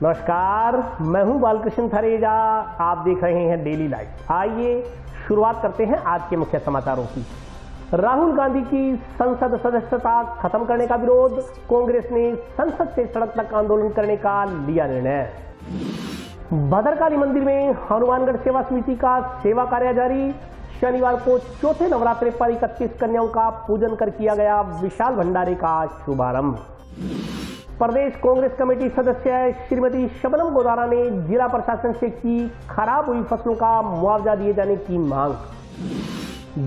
नमस्कार, मैं हूं बालकृष्ण थरेजा। आप देख रहे हैं डेली लाइफ। आइए शुरुआत करते हैं आज के मुख्य समाचारों की। राहुल गांधी की संसद सदस्यता खत्म करने का विरोध, कांग्रेस ने संसद से सड़क तक आंदोलन करने का लिया निर्णय। भद्रकाली मंदिर में हनुमानगढ़ सेवा समिति का सेवा कार्य जारी। शनिवार को चौथे नवरात्रि पर 31 कन्याओं का पूजन कर किया गया विशाल भंडारे का शुभारंभ। प्रदेश कांग्रेस कमेटी सदस्य श्रीमती शबनम गोदारा ने जिला प्रशासन से की खराब हुई फसलों का मुआवजा दिए जाने की मांग।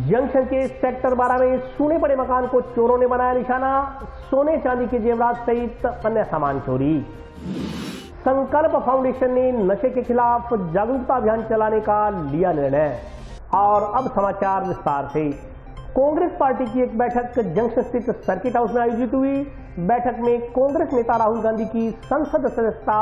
जंक्शन के सेक्टर 12 में सूने पड़े मकान को चोरों ने बनाया निशाना, सोने चांदी के जेवरात सहित अन्य सामान चोरी। संकल्प फाउंडेशन ने नशे के खिलाफ जागरूकता अभियान चलाने का लिया निर्णय। और अब समाचार विस्तार से। कांग्रेस पार्टी की एक बैठक जंक्शन स्थित सर्किट हाउस में आयोजित हुई। बैठक में कांग्रेस नेता राहुल गांधी की संसद सदस्यता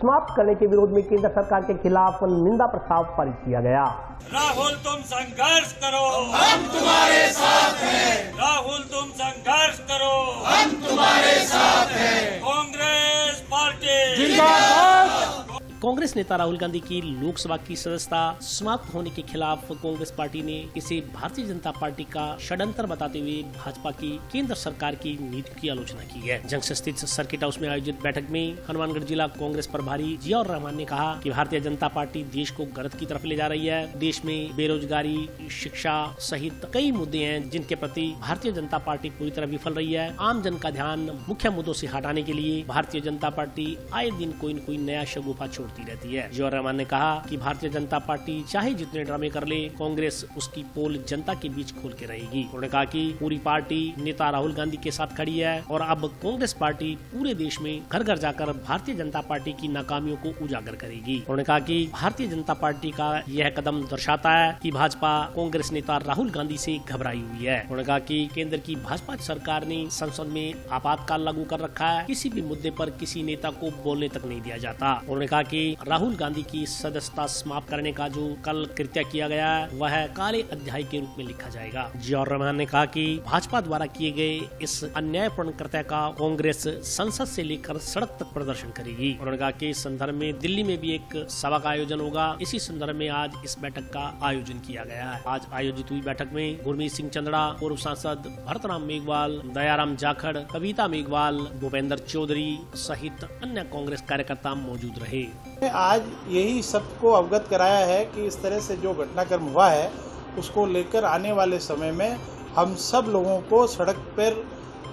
समाप्त करने के विरोध में केंद्र सरकार के खिलाफ निंदा प्रस्ताव पारित किया गया। राहुल तुम संघर्ष करो, हम तुम्हारे साथ हैं। राहुल तुम संघर्ष करो, हम तुम्हारे साथ हैं। कांग्रेस पार्टी जिंदाबाद। कांग्रेस नेता राहुल गांधी की लोकसभा की सदस्यता समाप्त होने के खिलाफ कांग्रेस पार्टी ने इसे भारतीय जनता पार्टी का षड्यंत्र बताते हुए भाजपा की केंद्र सरकार की नीति की आलोचना की है। जंक्शन स्थित सर्किट हाउस में आयोजित बैठक में हनुमानगढ़ जिला कांग्रेस प्रभारी जियाउर रहमान ने कहा कि भारतीय जनता पार्टी देश को गलत की तरफ ले जा रही है। देश में बेरोजगारी, शिक्षा सहित कई मुद्दे हैं जिनके प्रति भारतीय जनता पार्टी पूरी तरह विफल रही है। आम जन का ध्यान मुख्य मुद्दों से हटाने के लिए भारतीय जनता पार्टी आए दिन कोई न कोई नया शगुफा छोड़ती रहती है। जियाउर रहमान ने कहा कि भारतीय जनता पार्टी चाहे जितने ड्रामे कर ले, कांग्रेस उसकी पोल जनता के बीच खोल के रहेगी। उन्होंने कहा कि पूरी पार्टी नेता राहुल गांधी के साथ खड़ी है और अब कांग्रेस पार्टी पूरे देश में घर घर जाकर भारतीय जनता पार्टी की नाकामियों को उजागर करेगी। उन्होंने कहा कि भारतीय जनता पार्टी का यह कदम दर्शाता है कि भाजपा कांग्रेस नेता राहुल गांधी से घबराई हुई है। उन्होंने कहा कि केंद्र की भाजपा सरकार ने संसद में आपातकाल लागू कर रखा है, किसी भी मुद्दे पर किसी नेता को बोलने तक नहीं दिया जाता। उन्होंने कहा कि राहुल गांधी की सदस्यता समाप्त करने का जो कल कृत्य किया गया है वह काले अध्याय के रूप में लिखा जाएगा। जियाउर रहमान ने कहा कि भाजपा द्वारा किए गए इस अन्यायपूर्ण कृत्य का कांग्रेस संसद से लेकर सड़क तक प्रदर्शन करेगी। उन्होंने कहा कि इस संदर्भ में दिल्ली में भी एक सभा का आयोजन होगा। इसी संदर्भ में आज इस बैठक का आयोजन किया गया है। आज आयोजित हुई बैठक में गुरमीत सिंह चंद्रा, पूर्व सांसद भरतराम मेघवाल, दयाराम जाखड़, कविता मेघवाल, भूपेंद्र चौधरी सहित अन्य कांग्रेस कार्यकर्ता मौजूद रहे। आज यही सबको अवगत कराया है कि इस तरह से जो घटनाक्रम हुआ है उसको लेकर आने वाले समय में हम सब लोगों को सड़क पर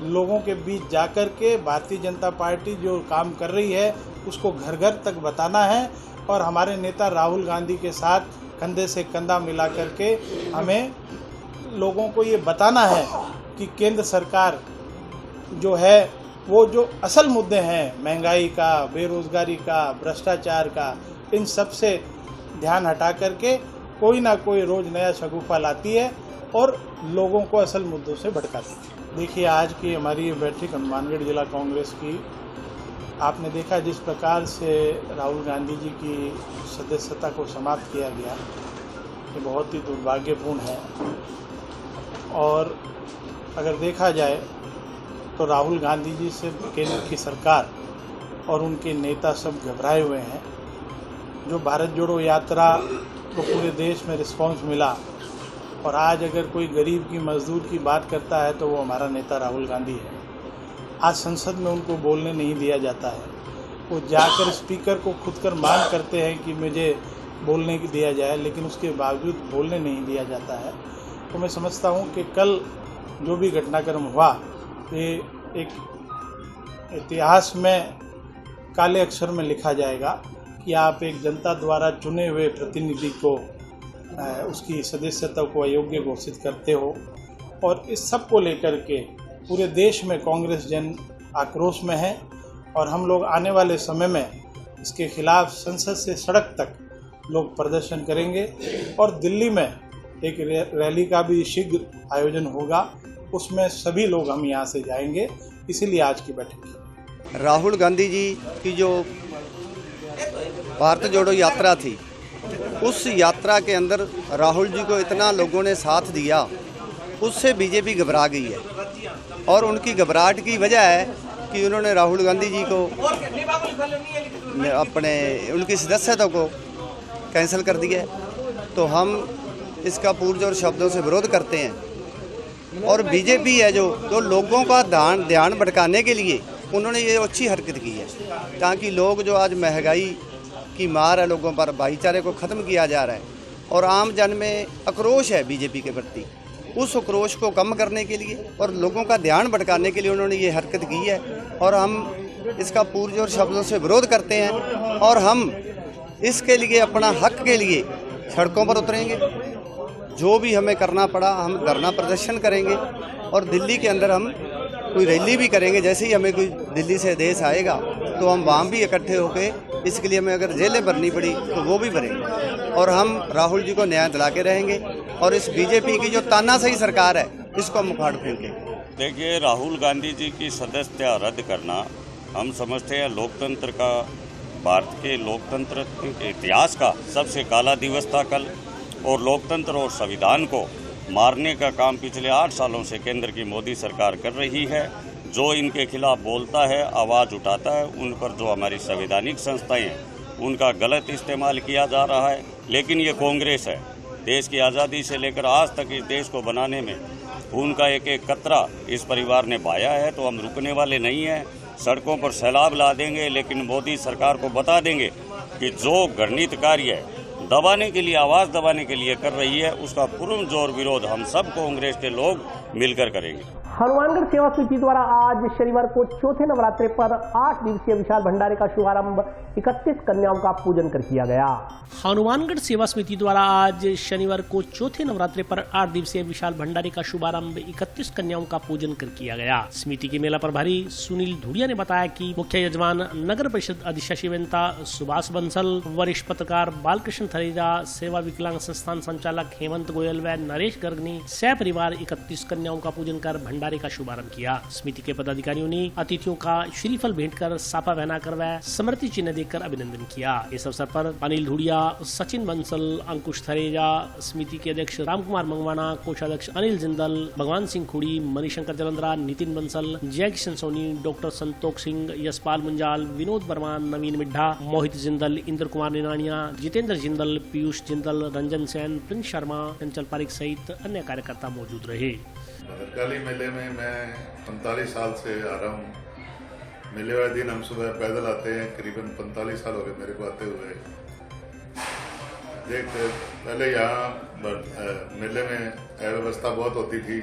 लोगों के बीच जाकर के भारतीय जनता पार्टी जो काम कर रही है उसको घर घर तक बताना है और हमारे नेता राहुल गांधी के साथ कंधे से कंधा मिला करके हमें लोगों को ये बताना है कि केंद्र सरकार जो है वो जो असल मुद्दे हैं महंगाई का, बेरोजगारी का, भ्रष्टाचार का, इन सब से ध्यान हटा करके कोई ना कोई रोज नया शगुफा लाती है और लोगों को असल मुद्दों से भटकाती है। देखिए, आज की हमारी बैठक हनुमानगढ़ जिला कांग्रेस की, आपने देखा जिस प्रकार से राहुल गांधी जी की सदस्यता को समाप्त किया गया, ये बहुत ही दुर्भाग्यपूर्ण है। और अगर देखा जाए तो राहुल गांधी जी से केंद्र की सरकार और उनके नेता सब घबराए हुए हैं। जो भारत जोड़ो यात्रा को पूरे देश में रिस्पांस मिला और आज अगर कोई गरीब की, मजदूर की बात करता है तो वो हमारा नेता राहुल गांधी है। आज संसद में उनको बोलने नहीं दिया जाता है। वो जाकर स्पीकर को खुद कर मांग करते हैं कि मुझे बोलने दिया जाए, लेकिन उसके बावजूद बोलने नहीं दिया जाता है। तो मैं समझता हूँ कि कल जो भी घटनाक्रम हुआ ये एक इतिहास में काले अक्षर में लिखा जाएगा कि आप एक जनता द्वारा चुने हुए प्रतिनिधि को उसकी सदस्यता को अयोग्य घोषित करते हो। और इस सब को लेकर के पूरे देश में कांग्रेस जन आक्रोश में है और हम लोग आने वाले समय में इसके खिलाफ संसद से सड़क तक लोग प्रदर्शन करेंगे और दिल्ली में एक रैली का भी शीघ्र आयोजन होगा। उसमें सभी लोग हम यहाँ से जाएंगे, इसीलिए आज की बैठक। राहुल गांधी जी की जो भारत जोड़ो यात्रा थी, उस यात्रा के अंदर राहुल जी को इतना लोगों ने साथ दिया, उससे बीजेपी घबरा गई है। और उनकी घबराहट की वजह है कि उन्होंने राहुल गांधी जी को अपने उनकी सदस्यता को कैंसिल कर दिया है, तो हम इसका पुरजोर शब्दों से विरोध करते हैं। और बीजेपी है जो तो लोगों का ध्यान भटकाने के लिए उन्होंने ये अच्छी हरकत की है, ताकि लोग जो आज महंगाई की मार है लोगों पर, भाईचारे को ख़त्म किया जा रहा है और आम जन में आक्रोश है बीजेपी के प्रति, उस आक्रोश को कम करने के लिए और लोगों का ध्यान भटकाने के लिए उन्होंने ये हरकत की है। और हम इसका पुरजोर शब्दों से विरोध करते हैं और हम इसके लिए अपना हक के लिए सड़कों पर उतरेंगे। जो भी हमें करना पड़ा हम धरना प्रदर्शन करेंगे और दिल्ली के अंदर हम कोई रैली भी करेंगे। जैसे ही हमें कोई दिल्ली से आदेश आएगा तो हम वहाँ भी इकट्ठे होकर इसके लिए हमें अगर जेलें भरनी पड़ी तो वो भी भरेंगे और हम राहुल जी को न्याय दिला के रहेंगे और इस बीजेपी की जो तानाशाही सरकार है इसको हम उखाड़ फेंकेंगे। देखिए, राहुल गांधी जी की सदस्यता रद्द करना हम समझते हैं लोकतंत्र का, भारत के लोकतंत्र के इतिहास का सबसे काला दिवस था कल। और लोकतंत्र और संविधान को मारने का काम पिछले 8 सालों से केंद्र की मोदी सरकार कर रही है। जो इनके खिलाफ बोलता है, आवाज़ उठाता है, उन पर जो हमारी संवैधानिक संस्थाएं हैं उनका गलत इस्तेमाल किया जा रहा है। लेकिन ये कांग्रेस है, देश की आज़ादी से लेकर आज तक इस देश को बनाने में उनका एक एक कतरा इस परिवार ने पाया है, तो हम रुकने वाले नहीं हैं। सड़कों पर सैलाब ला देंगे, लेकिन मोदी सरकार को बता देंगे कि जो घृणित कार्य है दबाने के लिए, आवाज़ दबाने के लिए कर रही है, उसका पुरजोर विरोध हम सब कांग्रेस के लोग मिलकर करेंगे। हनुमानगढ़ सेवा समिति द्वारा आज शनिवार को चौथे नवरात्रि पर 8 दिवसीय विशाल भंडारे का शुभारंभ 31 कन्याओं का पूजन कर किया गया। हनुमानगढ़ सेवा समिति द्वारा आज शनिवार को चौथे नवरात्रि पर 8 दिवसीय विशाल भंडारे का शुभारंभ 31 कन्याओं का पूजन कर किया गया। समिति के मेला प्रभारी सुनील धुड़िया ने बताया कि मुख्य यजमान नगर परिषद अधिशासी अभियंता सुभाष बंसल, वरिष्ठ पत्रकार बालकृष्ण थरेजा, सेवा विकलांग संस्थान संचालक हेमंत गोयल व नरेश गर्ग ने सपरिवार 31 कन्याओं का पूजन कर भंडारे का शुभारंभ किया। समिति के पदाधिकारियों ने अतिथियों का श्रीफल भेंट कर, साफा पहनाकर व स्मृति चिन्ह देकर अभिनंदन किया। इस अवसर पर अनिल धुड़िया, सचिन बंसल, अंकुश थरेजा, समिति के अध्यक्ष रामकुमार मंगवाना, कोषाध्यक्ष अनिल जिंदल, भगवान सिंह खुड़ी, मणिशंकर जलंधरा, नितिन बंसल, जय किशन सोनी, डॉक्टर संतोष सिंह, यशपाल मुंजाल, विनोद वर्मान, नवीन मिड्ढा, मोहित जिंदल, इंद्र कुमार निनानिया, जितेंद्र जिंदल, पीयूष जिंदल, रंजन सेन, प्रिंस शर्मा, चंचल पारिक सहित अन्य कार्यकर्ता मौजूद रहे। भद्रकाली मेले में मैं 45 साल से आ रहा हूँ। मेले वाले दिन हम सुबह पैदल आते हैं, करीबन 45 साल हो गए मेरे को आते हुए। देख पहले यहाँ मेले में अव्यवस्था बहुत होती थी,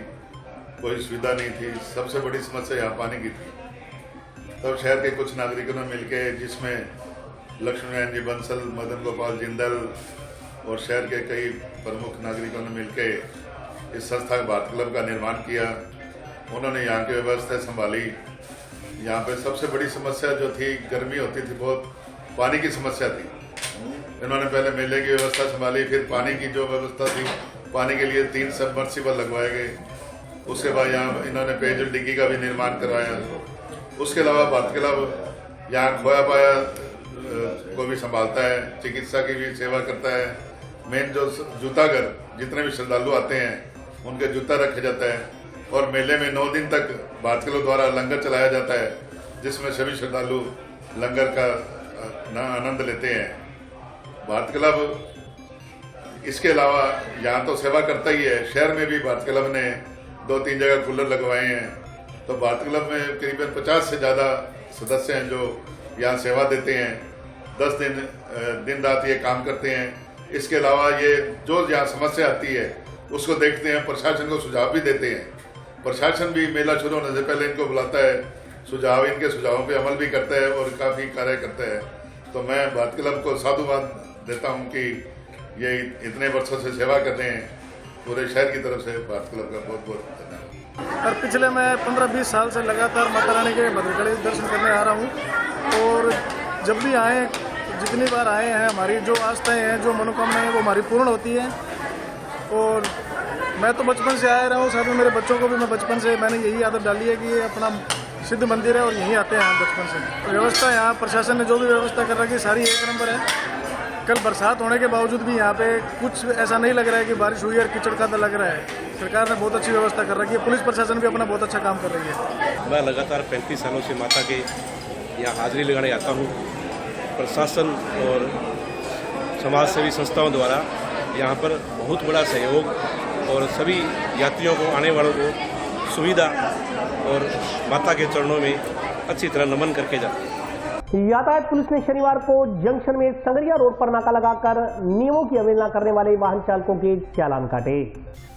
कोई सुविधा नहीं थी। सबसे बड़ी समस्या यहाँ पानी की थी। तब शहर के कुछ नागरिकों ने मिलके, जिसमें लक्ष्मी नारायण जी बंसल, मदन गोपाल जिंदल और शहर के कई प्रमुख नागरिकों ने मिलके इस संस्था भारत क्लब का निर्माण किया। उन्होंने यहाँ की व्यवस्था संभाली। यहाँ पे सबसे बड़ी समस्या जो थी, गर्मी होती थी बहुत, पानी की समस्या थी। इन्होंने पहले मेले की व्यवस्था संभाली, फिर पानी की जो व्यवस्था थी, पानी के लिए 3 सबमर्सिबल लगवाए गए। उसके बाद यहाँ इन्होंने पेयजल डिग्गी का भी निर्माण करवाया। उसके अलावा भारत क्लब यहाँ खोया पाया को भी संभालता है, चिकित्सा की भी सेवा करता है। मेन जो जूताघर, जितने भी श्रद्धालु आते हैं उनके जूता रखे जाता है। और मेले में 9 दिन तक भारत क्लब द्वारा लंगर चलाया जाता है, जिसमें सभी श्रद्धालु लंगर का आनंद लेते हैं। भारत क्लब इसके अलावा यहाँ तो सेवा करता ही है, शहर में भी भारत क्लब ने 2-3 जगह कूलर लगवाए हैं। तो भारत क्लब में करीबन 50 से ज़्यादा सदस्य हैं जो यहाँ सेवा देते हैं। 10 दिन रात ये काम करते हैं। इसके अलावा ये जो यहाँ समस्या आती है उसको देखते हैं, प्रशासन को सुझाव भी देते हैं। प्रशासन भी मेला शुरू होने से पहले इनको बुलाता है, सुझाव, इनके सुझावों पे अमल भी करता है और काफ़ी कार्य करता है। तो मैं भारत क्लब को साधुवाद देता हूँ कि ये इतने वर्षों से सेवा कर रहे हैं। पूरे शहर की तरफ से भारत क्लब का बहुत बहुत धन्यवाद। और पिछले मैं 15-20 साल से लगातार माता रानी के भद्रकाली दर्शन करने आ रहा हूँ। और जब भी आए, जितनी बार आए हैं, हमारी जो आस्थाएं हैं, जो मनोकामनाएं हैं, वो हमारी पूर्ण होती है। और मैं तो बचपन से आ रहा हूँ, साथ में मेरे बच्चों को भी मैं बचपन से मैंने यही आदत डाली है कि ये अपना सिद्ध मंदिर है और यहीं आते हैं बचपन से। तो व्यवस्था यहाँ प्रशासन ने जो भी व्यवस्था कर रखी है सारी 1 नंबर है। कल बरसात होने के बावजूद भी यहाँ पे कुछ ऐसा नहीं लग रहा है कि बारिश हुई और कीचड़ का लग रहा है। सरकार ने बहुत अच्छी व्यवस्था कर रखी है। पुलिस प्रशासन भी अपना बहुत अच्छा काम कर रही है। मैं लगातार 35 सालों से माता के यहाँ हाजिरी लगाने आता हूँ। प्रशासन और समाज सेवी संस्थाओं द्वारा यहाँ पर बहुत बड़ा सहयोग और सभी यात्रियों को, आने वालों को सुविधा और माता के चरणों में अच्छी तरह नमन करके जाते हैं। यातायात पुलिस ने शनिवार को जंक्शन में संगरिया रोड पर नाका लगाकर नियमों की अवहेलना करने वाले वाहन चालकों के चालान काटे।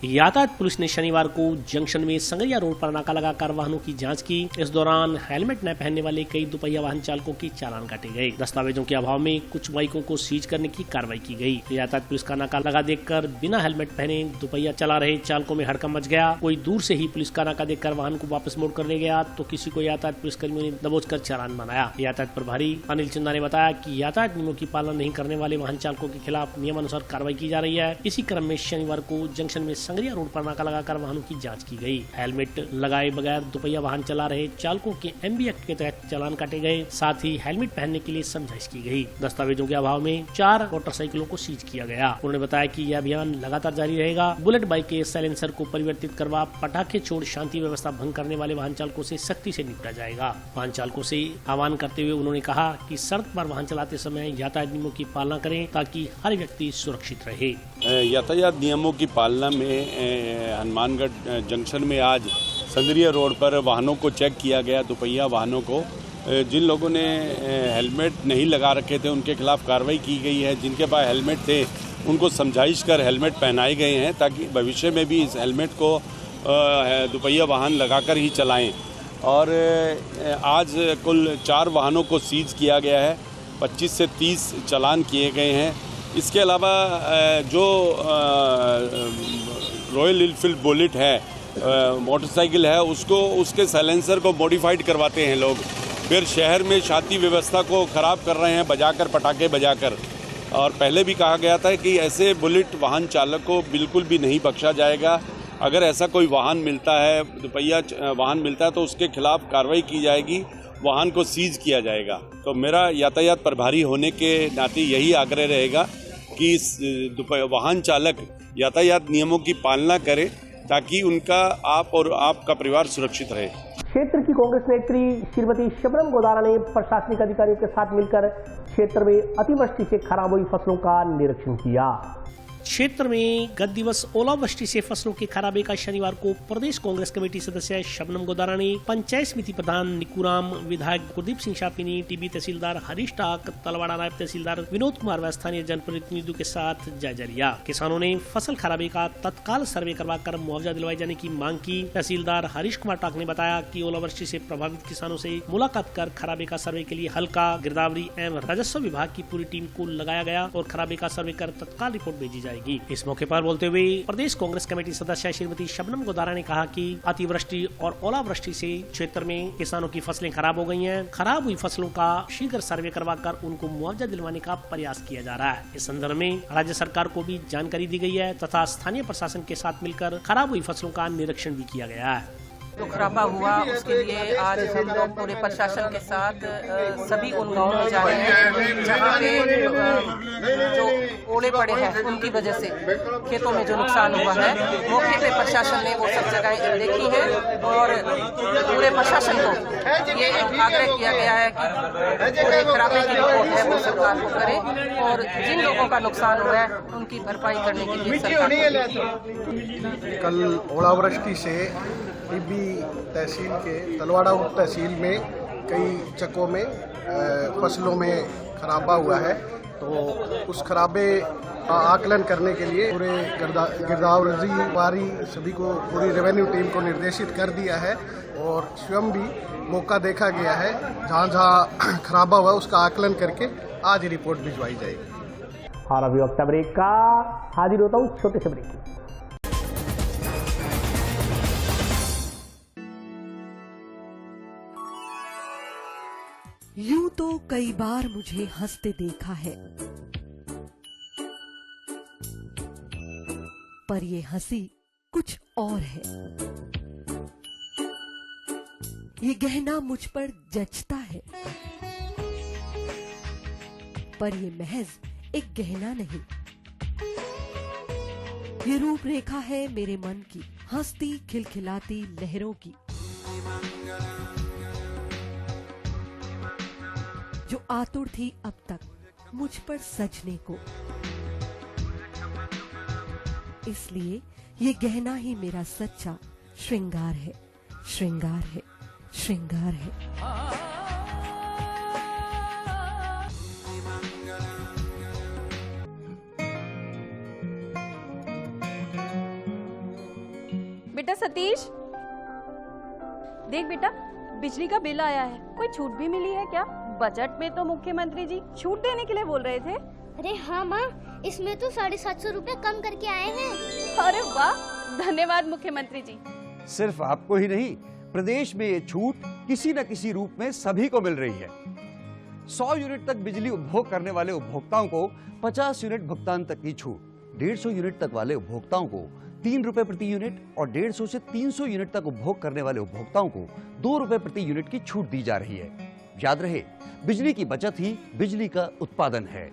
यातायात पुलिस ने शनिवार को जंक्शन में संगरिया रोड पर नाका लगाकर वाहनों की जांच की। इस दौरान हेलमेट न पहनने वाले कई दुपहिया वाहन चालकों के चालान काटे गए। दस्तावेजों के अभाव में कुछ बाइकों को सीज करने की कार्रवाई की गई। यातायात पुलिस का नाका लगा देखकर बिना हेलमेट पहने दुपहिया चला रहे चालकों में हड़कंप मच गया। कोई दूर से ही पुलिस का नाका देखकर वाहन को वापस मोड़ कर ले गया, तो किसी को यातायात पुलिस कर्मियों ने दबोच कर चालान बनाया। यातायात प्रभारी अनिल चंदा ने बताया कि यातायात नियमों की पालना नहीं करने वाले वाहन चालकों के खिलाफ नियमानुसार कार्रवाई की जा रही है। इसी क्रम में शनिवार को जंक्शन में संगरिया रोड पर नाका लगाकर वाहनों की जांच की गई। हेलमेट लगाए बगैर दुपहिया वाहन चला रहे चालकों के MB एक्ट के तहत चालान काटे गए। साथ ही हेलमेट पहनने के लिए समझाइश की गई। दस्तावेजों के अभाव में 4 मोटरसाइकिलों को सीज किया गया। उन्होंने बताया कि यह अभियान लगातार जारी रहेगा। बुलेट बाइक के साइलेंसर को परिवर्तित करवा पटाखे छोड़ शांति व्यवस्था भंग करने वाले वाहन चालकों से सख्ती से निपटा जाएगा। वाहन चालकों से आह्वान करते हुए उन्होंने कहा कि सड़क पर वाहन चलाते समय यातायात नियमों की पालना करें ताकि हर व्यक्ति सुरक्षित रहे। यातायात नियमों की पालना में हनुमानगढ़ जंक्शन में आज संगरिया रोड पर वाहनों को चेक किया गया। दुपहिया वाहनों को जिन लोगों ने हेलमेट नहीं लगा रखे थे उनके खिलाफ कार्रवाई की गई है। जिनके पास हेलमेट थे उनको समझाइश कर हेलमेट पहनाए गए हैं ताकि भविष्य में भी इस हेलमेट को दुपहिया वाहन लगाकर ही चलाएं। और आज कुल 4 वाहनों को सीज किया गया है। 25 से 30 चालान किए गए हैं। इसके अलावा जो रॉयल एनफील्ड बुलेट है मोटरसाइकिल है उसको उसके साइलेंसर को मॉडिफाइड करवाते हैं लोग, फिर शहर में शांति व्यवस्था को ख़राब कर रहे हैं बजाकर, पटाखे बजाकर। और पहले भी कहा गया था कि ऐसे बुलेट वाहन चालक को बिल्कुल भी नहीं बख्शा जाएगा। अगर ऐसा कोई वाहन मिलता है, दुपहिया वाहन मिलता है, तो उसके खिलाफ कार्रवाई की जाएगी, वाहन को सीज किया जाएगा। तो मेरा यातायात प्रभारी होने के नाते यही आग्रह रहेगा कि वाहन चालक यातायात नियमों की पालना करे ताकि उनका आप और आपका परिवार सुरक्षित रहे। क्षेत्र की कांग्रेस नेत्री श्रीमती शबनम गोदारा ने प्रशासनिक अधिकारियों के साथ मिलकर क्षेत्र में अतिवृष्टि से खराब हुई फसलों का निरीक्षण किया। क्षेत्र में गत दिवस ओलावृष्टि से फसलों के खराबे का शनिवार को प्रदेश कांग्रेस कमेटी सदस्य शबनम गोदारा ने पंचायत समिति प्रधान निकुराम, विधायक कुलदीप सिंह शापिनी, टीबी तहसीलदार हरीश टाक, तलवाड़ा नायब तहसीलदार विनोद कुमार व स्थानीय जनप्रतिनिधियों के साथ जायजा लिया। किसानों ने फसल खराबे का तत्काल सर्वे करवाकर मुआवजा दिलवाए जाने की मांग की। तहसीलदार हरीश कुमार टाक ने बताया कि ओलावृष्टि से प्रभावित किसानों से मुलाकात कर खराबे का सर्वे के लिए हल्का, गिरदावरी एवं राजस्व विभाग की पूरी टीम को लगाया गया और खराबे का सर्वे कर तत्काल रिपोर्ट भेजी जाएगी। इस मौके पर बोलते हुए प्रदेश कांग्रेस कमेटी सदस्य श्रीमती शबनम गोदारा ने कहा कि अतिवृष्टि और ओलावृष्टि से क्षेत्र में किसानों की फसलें खराब हो गई हैं। खराब हुई फसलों का शीघ्र सर्वे करवाकर उनको मुआवजा दिलवाने का प्रयास किया जा रहा है। इस संदर्भ में राज्य सरकार को भी जानकारी दी गई है तथा स्थानीय प्रशासन के साथ मिलकर खराब हुई फसलों का निरीक्षण भी किया गया है। जो खराबा हुआ उसके लिए आज हम लोग पूरे प्रशासन के साथ सभी उन गाँव में जा रहे हैं जहाँ पे जो ओले पड़े हैं उनकी वजह से खेतों में जो नुकसान हुआ है। मौके पे प्रशासन ने वो सब जगह देखी है और पूरे प्रशासन को ये आग्रह किया गया है कि पूरे खराबे की रिपोर्ट है वो सरकार को करे और जिन लोगों का नुकसान हुआ है उनकी भरपाई करने के लिए सरकार। कल ओलावृष्टि से टीबी तहसील के तलवाड़ा उप तहसील में कई चकों में फसलों में खराबा हुआ है, तो उस खराबे का आकलन करने के लिए पूरे गिरदावरी वारी सभी को पूरी रेवेन्यू टीम को निर्देशित कर दिया है और स्वयं भी मौका देखा गया है। जहाँ जहाँ खराबा हुआ उसका आकलन करके आज रिपोर्ट भिजवाई जाएगी। और अभी वक्त ब्रेक का, हाजिर होता हूँ छोटे से ब्रेक। यूं तो कई बार मुझे हंसते देखा है, पर ये हंसी कुछ और है। ये गहना मुझ पर जचता है, पर ये महज एक गहना नहीं, ये रूपरेखा है मेरे मन की, हंसती खिलखिलाती लहरों की, जो आतुर थी अब तक मुझ पर सजने को। इसलिए ये गहना ही मेरा सच्चा श्रृंगार है, श्रृंगार है, श्रृंगार है। बेटा सतीश, देख बेटा, बिजली का बिल आया है। कोई छूट भी मिली है क्या? बजट में तो मुख्यमंत्री जी छूट देने के लिए बोल रहे थे। अरे हाँ माँ, इसमें तो 750 रुपए कम करके आए हैं। अरे वाह, धन्यवाद मुख्यमंत्री जी। सिर्फ आपको ही नहीं, प्रदेश में ये छूट किसी न किसी रूप में सभी को मिल रही है। 100 यूनिट तक बिजली उपभोग करने वाले उपभोक्ताओं को 50 यूनिट भुगतान तक की छूट, 150 यूनिट तक वाले उपभोक्ताओं को 3 रुपए प्रति यूनिट और 150 से 300 यूनिट तक उपभोग करने वाले उपभोक्ताओं को 2 रुपए प्रति यूनिट की छूट दी जा रही है। याद रहे, बिजली की बचत ही बिजली का उत्पादन है।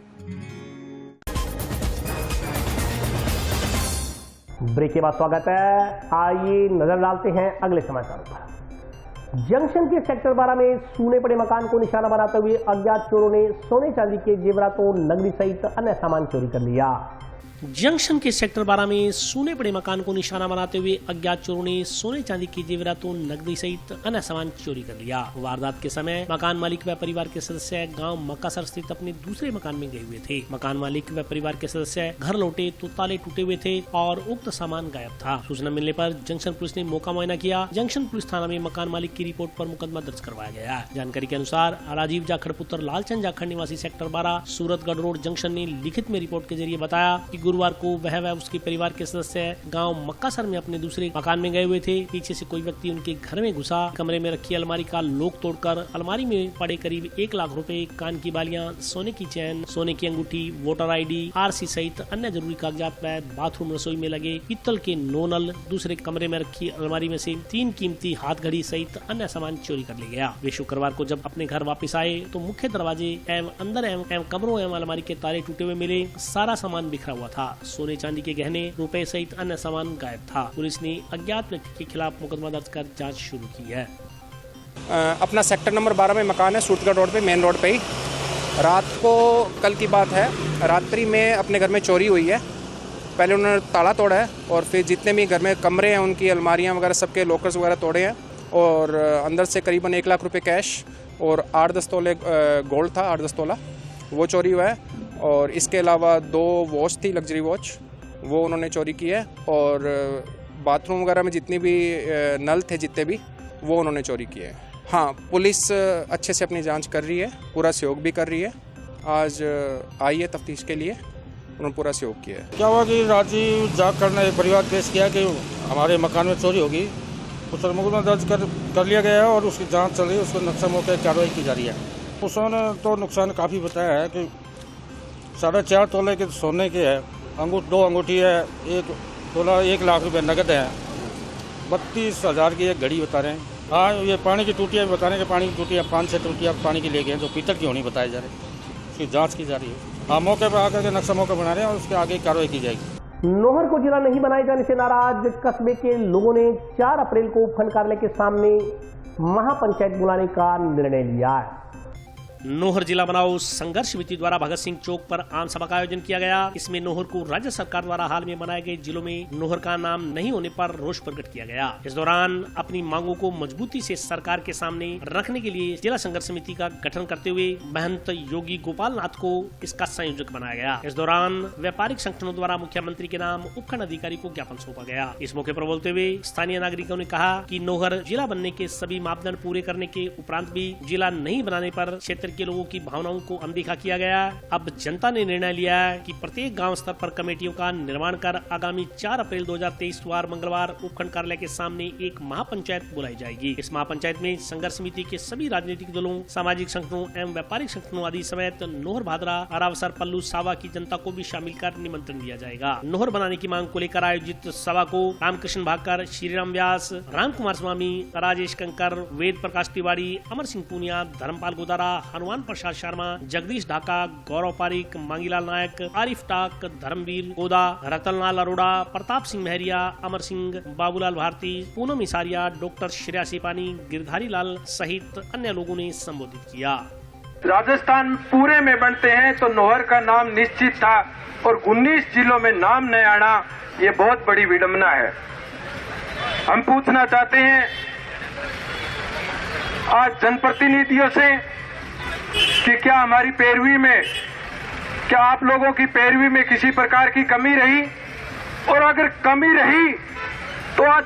ब्रेक के बाद स्वागत है। आइए नजर डालते हैं अगले समाचारों पर। जंक्शन के सेक्टर 12 में सूने पड़े मकान को निशाना बनाते हुए अज्ञात चोरों ने सोने चांदी के जेवरातों, नकदी सहित अन्य सामान चोरी कर लिया। जंक्शन के सेक्टर 12 में सूने पड़े मकान को निशाना बनाते हुए अज्ञात चोरों ने सोने चांदी की जेवरातों, नकदी सहित अन्य सामान चोरी कर लिया। वारदात के समय मकान मालिक व परिवार के सदस्य गांव मक्कासर स्थित अपने दूसरे मकान में गए हुए थे। मकान मालिक व परिवार के सदस्य घर लौटे तो ताले टूटे हुए थे और उक्त सामान गायब था। सूचना मिलने पर जंक्शन पुलिस ने मौका मुआयना किया। जंक्शन पुलिस थाना में मकान मालिक की रिपोर्ट पर मुकदमा दर्ज करवाया गया। जानकारी के अनुसार राजीव जाखड़ पुत्र लालचंद जाखड़ निवासी सेक्टर 12 सूरतगढ़ रोड जंक्शन ने लिखित में रिपोर्ट के जरिए बताया कि गुरुवार को वह उसके परिवार के सदस्य गांव मक्कासर में अपने दूसरे मकान में गए हुए थे। पीछे से कोई व्यक्ति उनके घर में घुसा, कमरे में रखी अलमारी का लॉक तोड़कर अलमारी में पड़े करीब 1 लाख रुपए, कान की बालियां, सोने की चैन, सोने की अंगूठी, वोटर ID, RC सहित अन्य जरूरी कागजात व बाथरूम रसोई में लगे पीतल के 9 नल, दूसरे कमरे में रखी अलमारी में से 3 कीमती हाथ घड़ी सहित अन्य सामान चोरी कर ले गया। वे शुक्रवार को जब अपने घर वापस आए तो मुख्य दरवाजे एवं अंदर एवं कमरों एवं अलमारी के ताले टूटे हुए मिले। सारा सामान बिखरा हुआ था। सोने चांदी के गहने, रुपए सहित अन्य सामान गायब था। पुलिस ने अज्ञात व्यक्ति के खिलाफ मुकदमा दर्ज कर जांच शुरू की है। अपना सेक्टर नंबर 12 में मकान है, सूरतगढ़ रोड पे, मेन रोड पे ही। रात को, कल की बात है, रात्रि में अपने घर में चोरी हुई है। पहले उन्होंने ताला तोड़ा है और फिर जितने भी घर में कमरे हैं उनकी अलमारियां वगैरह सबके लॉकर्स वगैरह तोड़े हैं और अंदर से करीबन 1 लाख रुपए कैश और 8-10 तोले गोल्ड था, 8-10 तोला, वो चोरी हुआ है। और इसके अलावा 2 वॉच थी, लग्जरी वॉच, वो उन्होंने चोरी की है। और बाथरूम वगैरह में जितनी भी नल थे जितने भी, वो उन्होंने चोरी किए हैं। हाँ, पुलिस अच्छे से अपनी जांच कर रही है, पूरा सहयोग भी कर रही है। आज आई है तफ्तीश के लिए, उन्होंने पूरा सहयोग किया है। क्या हुआ कि राजीव जाखड़ ने एक परिवार केस किया कि हमारे मकान में चोरी होगी, उस पर मुकदमा दर्ज कर लिया गया है और उसकी जाँच चल रही है। उसको नक्शा मौके कार्रवाई की जा रही है। उसने तो नुकसान काफ़ी बताया है कि 4.5 तोले के सोने के है, 2 अंगूठी है, 1 तोला 1 लाख रुपए नकद है, 32,000 की एक घड़ी बता रहे हैं। हाँ, ये पानी की टूटियाँ बता रहे हैं कि पानी की टूटियाँ 5-6 टूटियाँ पानी की ले गए, जो पीतल की होनी बताई जा रही है। उसकी जांच की जा रही है। हाँ, मौके पर आकर के नक्शा मौका बना रहे हैं और उसके आगे कार्रवाई की जाएगी। नौहर को जिला नहीं बनाए जाने से नाराज कस्बे के लोगों ने 4 अप्रैल को उपखंड कार्यालय के सामने महापंचायत बुलाने का निर्णय लिया है। नौहर जिला बनाओ संघर्ष समिति द्वारा भगत सिंह चौक पर आम सभा का आयोजन किया गया। इसमें नौहर को राज्य सरकार द्वारा हाल में बनाए गए जिलों में नौहर का नाम नहीं होने पर रोष प्रकट किया गया। इस दौरान अपनी मांगों को मजबूती से सरकार के सामने रखने के लिए जिला संघर्ष समिति का गठन करते हुए महंत योगी गोपाल नाथ को इसका संयोजक बनाया गया। इस दौरान व्यापारिक संगठनों द्वारा मुख्यमंत्री के नाम उपखंड अधिकारी को ज्ञापन सौंपा गया। इस मौके पर बोलते हुए स्थानीय नागरिकों ने कहा कि नौहर जिला बनने के सभी मापदंड पूरे करने के उपरांत भी जिला नहीं बनाने पर क्षेत्र के लोगों की भावनाओं को अनदेखा किया गया। अब जनता ने निर्णय लिया है कि प्रत्येक गांव स्तर पर कमेटियों का निर्माण कर आगामी 4 अप्रैल 2023 वार मंगलवार उपखंड कार्यालय के सामने एक महापंचायत बुलाई जाएगी। इस महापंचायत में संघर्ष समिति के सभी राजनीतिक दलों, सामाजिक संगठनों एवं व्यापारिक संगठनों आदि समेत नौहर भादरा, अरावसर, पल्लू, सावा की जनता को भी शामिल कर निमंत्रण दिया जाएगा। नौहर बनाने की मांग को लेकर आयोजित सभा को रामकृष्ण भाकर, श्रीराम व्यास, राम कुमार स्वामी, राजेश कंकर, वेद प्रकाश तिवारी, अमर सिंह पूनिया, धर्मपाल गोदारा, हनुमान प्रसाद शर्मा, जगदीश ढाका, गौरव पारिक, मांगीलाल नायक, आरिफ टाक, धर्मवीर गोदा, रतनलाल अरोड़ा, प्रताप सिंह महरिया, अमर सिंह, बाबूलाल भारती, पूनम इसारिया, डॉक्टर श्रेया सिपानी, गिरधारी लाल सहित अन्य लोगों ने संबोधित किया। राजस्थान पूरे में बनते हैं तो नौहर का नाम निश्चित था और 19 जिलों में नाम न आना ये बहुत बड़ी विडंबना है। हम पूछना चाहते हैं आज जनप्रतिनिधियों से कि क्या हमारी पैरवी में, क्या आप लोगों की पैरवी में किसी प्रकार की कमी रही, और अगर कमी रही तो आज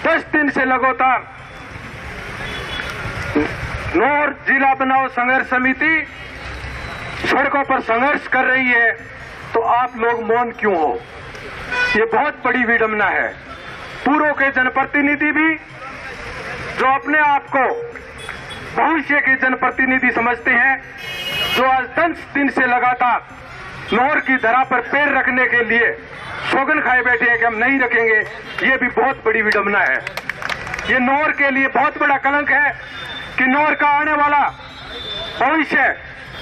10 दिन से लगातार नौर जिला बनाओ संघर्ष समिति सड़कों पर संघर्ष कर रही है, तो आप लोग मौन क्यों हो? ये बहुत बड़ी विडंबना है। पूर्व के जनप्रतिनिधि भी जो अपने आप को भविष्य के जनप्रतिनिधि समझते हैं, जो आज 10 दिन से लगातार नौर की धरा पर पैर रखने के लिए सौगन खाए बैठे हैं कि हम नहीं रखेंगे, ये भी बहुत बड़ी विडंबना है। ये नौर के लिए बहुत बड़ा कलंक है कि नौर का आने वाला भविष्य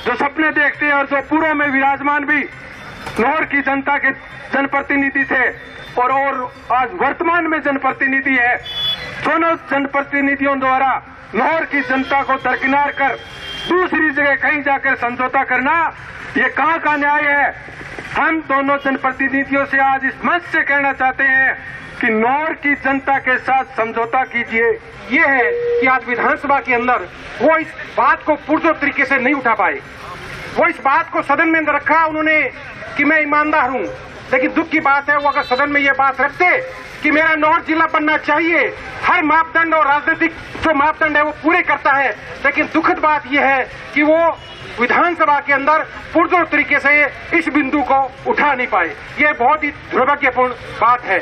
जो सपने देखते हैं और जो पूर्व में विराजमान भी नौर की जनता के जनप्रतिनिधि थे और आज वर्तमान में जनप्रतिनिधि है, दोनों जनप्रतिनिधियों द्वारा नौर की जनता को दरकिनार कर दूसरी जगह कहीं जाकर समझौता करना, ये कहाँ का न्याय है? हम दोनों जनप्रतिनिधियों से आज इस मंच से कहना चाहते हैं कि नौर की जनता के साथ समझौता कीजिए। ये है कि आज विधानसभा के अंदर वो इस बात को पुरजोर तरीके से नहीं उठा पाए। वो इस बात को सदन में अंदर रखा उन्होंने कि मैं ईमानदार हूँ, लेकिन दुख की बात है वो अगर सदन में ये बात रखते कि मेरा नौर जिला बनना चाहिए, हर मापदंड और राजनीतिक जो मापदंड है वो पूरे करता है, लेकिन दुखद बात यह है कि वो विधानसभा के अंदर पुरजोर तरीके से इस बिंदु को उठा नहीं पाए। ये बहुत ही दुर्भाग्यपूर्ण बात है।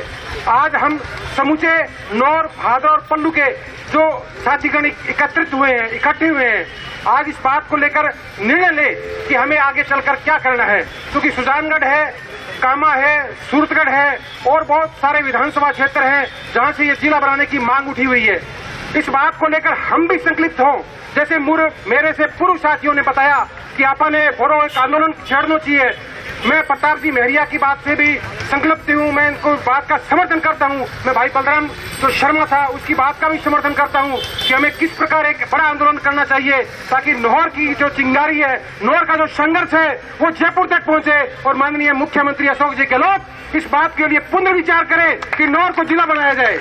आज हम समूचे नौर, भादर और पल्लू के जो साथीगण एकत्रित हुए हैं, इकट्ठे हुए हैं, आज इस बात को लेकर निर्णय ले कि हमें आगे चलकर क्या करना है, क्योंकि सुजानगढ़ है, कामा है, सूरतगढ़ है और बहुत सारे विधानसभा क्षेत्र हैं जहां से ये जिला बनाने की मांग उठी हुई है। इस बात को लेकर हम भी संकलित हों, जैसे मेरे से पूर्व साथियों ने बताया कि आपने बड़ो एक आंदोलन छेड़ना चाहिए। मैं प्रताप सिंह महरिया की बात से भी संकल्पित हूँ, मैं इनको बात का समर्थन करता हूँ। मैं भाई बलराम जो शर्मा था उसकी बात का भी समर्थन करता हूँ कि हमें किस प्रकार एक बड़ा आंदोलन करना चाहिए ताकि नौर की जो चिंगारी है, नौर का जो संघर्ष है वो जयपुर तक पहुँचे और माननीय मुख्यमंत्री अशोक जी गहलोत इस बात के लिए पुनर्विचार करें कि नौर को जिला बनाया जाए।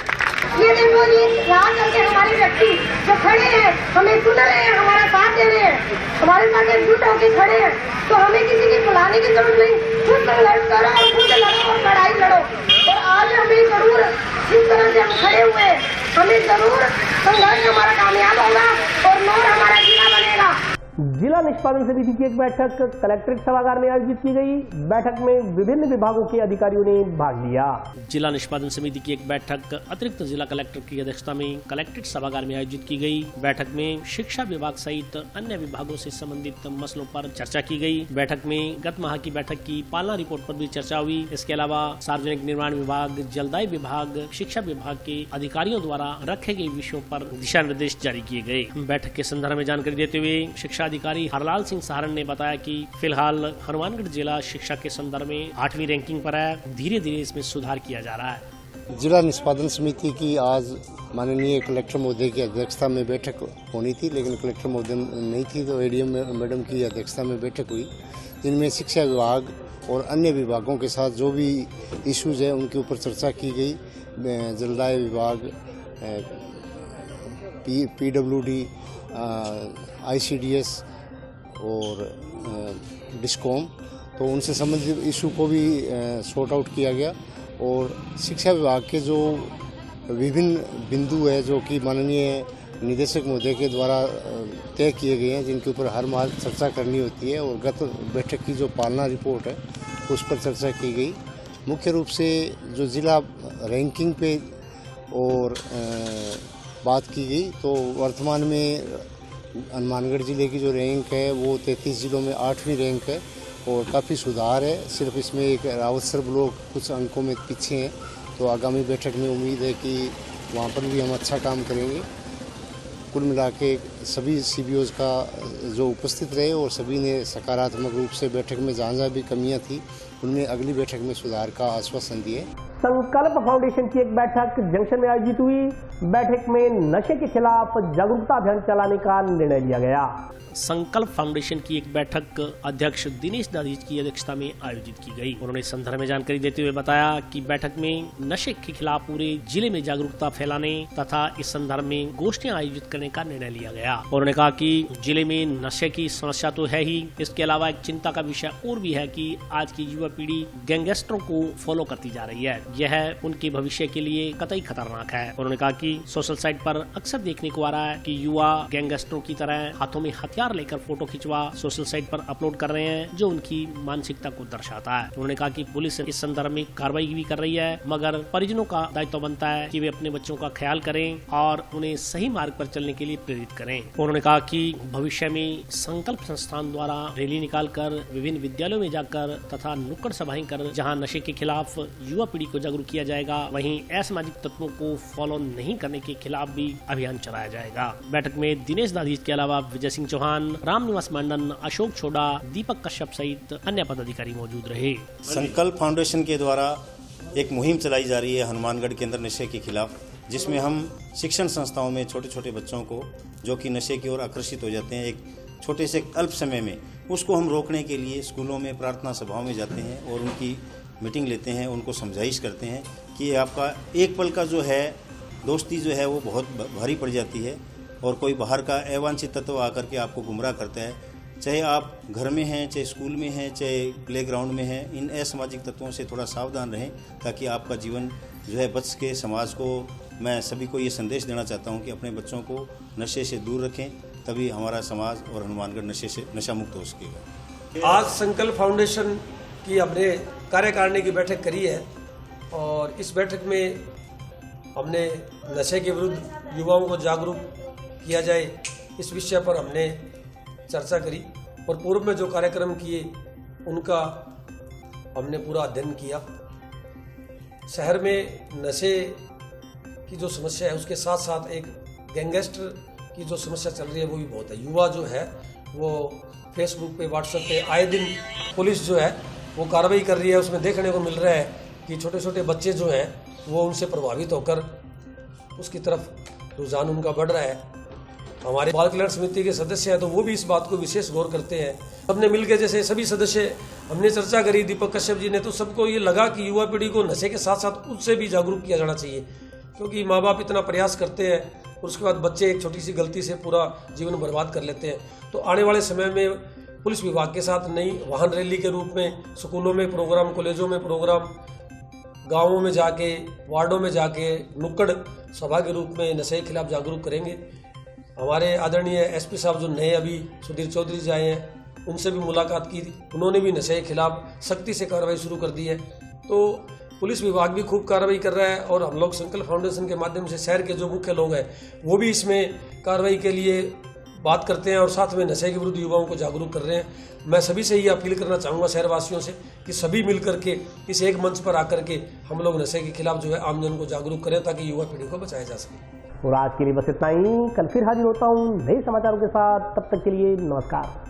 ये देखो जी, यहाँ करके हमारे व्यक्ति जो खड़े हैं हमें सुन रहे हैं, हमारा साथ दे रहे हैं, हमारे साथ एकजुट होकर खड़े हैं, तो हमें किसी की बुलाने की जरूरत नहीं। खुद संघर्ष करो और खुद लड़ो और लड़ाई लड़ो। और आज हमें जरूर जिस तरह से हम खड़े हुए हमें जरूर संघर्ष हमारा कामयाब होगा और नौर हमारा जिला बनेगा। जिला निष्पादन समिति की एक बैठक कलेक्ट्रेट सभागार में आयोजित की गई। बैठक में विभिन्न विभागों के अधिकारियों ने भाग लिया। जिला निष्पादन समिति की एक बैठक अतिरिक्त जिला कलेक्टर की अध्यक्षता में कलेक्ट्रेट सभागार में आयोजित की गई। बैठक में शिक्षा विभाग सहित अन्य विभागों से संबंधित मसलों पर चर्चा की गई। बैठक में गत माह की बैठक की पालना रिपोर्ट पर भी चर्चा हुई। इसके अलावा सार्वजनिक निर्माण विभाग, जलदाय विभाग, शिक्षा विभाग के अधिकारियों द्वारा रखे गए विषयों पर दिशा निर्देश जारी किए गए। बैठक के संदर्भ में जानकारी देते हुए शिक्षा अधिकारी हरलाल सिंह सहारण ने बताया कि फिलहाल हनुमानगढ़ जिला शिक्षा के संदर्भ में 8वीं रैंकिंग पर है। धीरे धीरे इसमें सुधार किया जा रहा है। जिला निष्पादन समिति की आज माननीय कलेक्टर महोदय की अध्यक्षता में बैठक होनी थी, लेकिन कलेक्टर महोदय नहीं थी तो एडीएम मैडम की अध्यक्षता में बैठक हुई, जिनमें शिक्षा विभाग और अन्य विभागों के साथ जो भी इश्यूज है उनके ऊपर चर्चा की गई। जलदाय विभाग, PWD, ICDS और डिस्कॉम, तो उनसे संबंधित इशू को भी सॉर्ट आउट किया गया। और शिक्षा विभाग के जो विभिन्न बिंदु है जो कि माननीय निदेशक महोदय के द्वारा तय किए गए हैं, जिनके ऊपर हर माह चर्चा करनी होती है, और गत बैठक की जो पालना रिपोर्ट है उस पर चर्चा की गई। मुख्य रूप से जो जिला रैंकिंग पे और बात की गई, तो वर्तमान में हनुमानगढ़ जिले की जो रैंक है वो 33 जिलों में 8वीं रैंक है और काफ़ी सुधार है। सिर्फ इसमें एक रावतसर ब्लॉक कुछ अंकों में पीछे हैं, तो आगामी बैठक में उम्मीद है कि वहाँ पर भी हम अच्छा काम करेंगे। कुल मिला के सभी CBOs का जो उपस्थित रहे और सभी ने सकारात्मक रूप से बैठक में जहाँ भी कमियां थी उनमें अगली बैठक में सुधार का आश्वासन दिए। संकल्प फाउंडेशन की एक बैठक जंक्शन में आयोजित हुई। बैठक में नशे के खिलाफ जागरूकता अभियान चलाने का निर्णय लिया गया। संकल्प फाउंडेशन की एक बैठक अध्यक्ष दिनेश दाधीच की अध्यक्षता में आयोजित की गई। उन्होंने इस संदर्भ में जानकारी देते हुए बताया कि बैठक में नशे के खिलाफ पूरे जिले में जागरूकता फैलाने तथा इस संदर्भ में गोष्ठियां आयोजित करने का निर्णय लिया गया। उन्होंने कहा कि जिले में नशे की समस्या तो है ही, इसके अलावा एक चिंता का विषय और भी है कि आज की युवा पीढ़ी गैंगस्टरों को फॉलो करती जा रही है। यह उनके भविष्य के लिए कतई खतरनाक है। उन्होंने कहा कि सोशल साइट पर अक्सर देखने को आ रहा है कि युवा गैंगस्टरों की तरह हाथों में हथियार लेकर फोटो खिंचवा सोशल साइट पर अपलोड कर रहे हैं, जो उनकी मानसिकता को दर्शाता है। उन्होंने कहा कि पुलिस इस संदर्भ में कार्रवाई भी कर रही है, मगर परिजनों का दायित्व बनता है कि वे अपने बच्चों का ख्याल करें और उन्हें सही मार्ग पर चलने के लिए प्रेरित करें। उन्होंने कहा कि भविष्य में संकल्प संस्थान द्वारा रैली निकालकर विभिन्न विद्यालयों में जाकर तथा नुक्कड़ सभाएं कर जहां नशे के खिलाफ युवा पीढ़ी को जागरूक किया जाएगा, वहीं असामाजिक तत्वों को फॉलो नहीं करने के खिलाफ भी अभियान चलाया जाएगा। बैठक में दिनेश दाधीच के अलावा विजय सिंह चौहान, रामनिवास मंडन, अशोक छोड़ा, दीपक कश्यप सहित अन्य पदाधिकारी मौजूद रहे। संकल्प फाउंडेशन के द्वारा एक मुहिम चलाई जा रही है हनुमानगढ़ के अंदर नशे के खिलाफ, जिसमें हम शिक्षण संस्थाओं में छोटे छोटे बच्चों को जो कि नशे की ओर आकर्षित हो जाते हैं, एक छोटे से अल्प समय में उसको हम रोकने के लिए स्कूलों में प्रार्थना सभाओं में जाते हैं और उनकी मीटिंग लेते हैं, उनको समझाइश करते हैं कि आपका एक पल का जो है दोस्ती जो है वो बहुत भारी पड़ जाती है और कोई बाहर का अवांछित तत्व आकर के आपको गुमराह करता है। चाहे आप घर में हैं, चाहे स्कूल में हैं, चाहे प्लेग्राउंड में हैं, इन असामाजिक तत्वों से थोड़ा सावधान रहें ताकि आपका जीवन जो है बच के। समाज को मैं सभी को ये संदेश देना चाहता हूँ कि अपने बच्चों को नशे से दूर रखें, तभी हमारा समाज और हनुमानगढ़ नशे से नशा मुक्त हो सकेगा। आज संकल्प फाउंडेशन की हमने कार्यकारिणी की बैठक करी है और इस बैठक में हमने नशे के विरुद्ध युवाओं को जागरूक किया जाए इस विषय पर हमने चर्चा करी और पूर्व में जो कार्यक्रम किए उनका हमने पूरा अध्ययन किया। शहर में नशे की जो समस्या है उसके साथ साथ एक गैंगस्टर की जो समस्या चल रही है वो भी बहुत है। युवा जो है वो फेसबुक पे, व्हाट्सएप पे आए दिन पुलिस जो है वो कार्रवाई कर रही है। उसमें देखने को मिल रहा है कि छोटे छोटे बच्चे जो हैं वो उनसे प्रभावित होकर उसकी तरफ रुझान उनका बढ़ रहा है। हमारे बाल कल्याण समिति के सदस्य हैं तो वो भी इस बात को विशेष गौर करते हैं। सबने मिलकर जैसे सभी सदस्य हमने चर्चा करी, दीपक कश्यप जी ने, तो सबको ये लगा कि युवा पीढ़ी को नशे के साथ साथ उससे भी जागरूक किया जाना चाहिए, क्योंकि माँ बाप इतना प्रयास करते हैं और उसके बाद बच्चे एक छोटी सी गलती से पूरा जीवन बर्बाद कर लेते हैं। तो आने वाले समय में पुलिस विभाग के साथ नई वाहन रैली के रूप में स्कूलों में प्रोग्राम, कॉलेजों में प्रोग्राम, गाँवों में जाके, वार्डों में जाके नुक्कड़ सभा के रूप में नशे के खिलाफ जागरूक करेंगे। हमारे आदरणीय एसपी साहब जो नए अभी सुधीर चौधरी जी आए हैं उनसे भी मुलाकात की, उन्होंने भी नशे के खिलाफ सख्ती से कार्रवाई शुरू कर दी है। तो पुलिस विभाग भी खूब कार्रवाई कर रहा है और हम लोग संकल्प फाउंडेशन के माध्यम से शहर के जो मुख्य लोग हैं वो भी इसमें कार्रवाई के लिए बात करते हैं और साथ में नशे के विरुद्ध युवाओं को जागरूक कर रहे हैं। मैं सभी से ये अपील करना चाहूँगा शहरवासियों से कि सभी मिलकर के इस एक मंच पर आकर के हम लोग नशे के खिलाफ जो है आमजन को जागरूक करें ताकि युवा पीढ़ी को बचाया जा सके। और आज के लिए बस इतना ही। कल फिर हाजिर होता हूँ नए समाचारों के साथ, तब तक के लिए नमस्कार।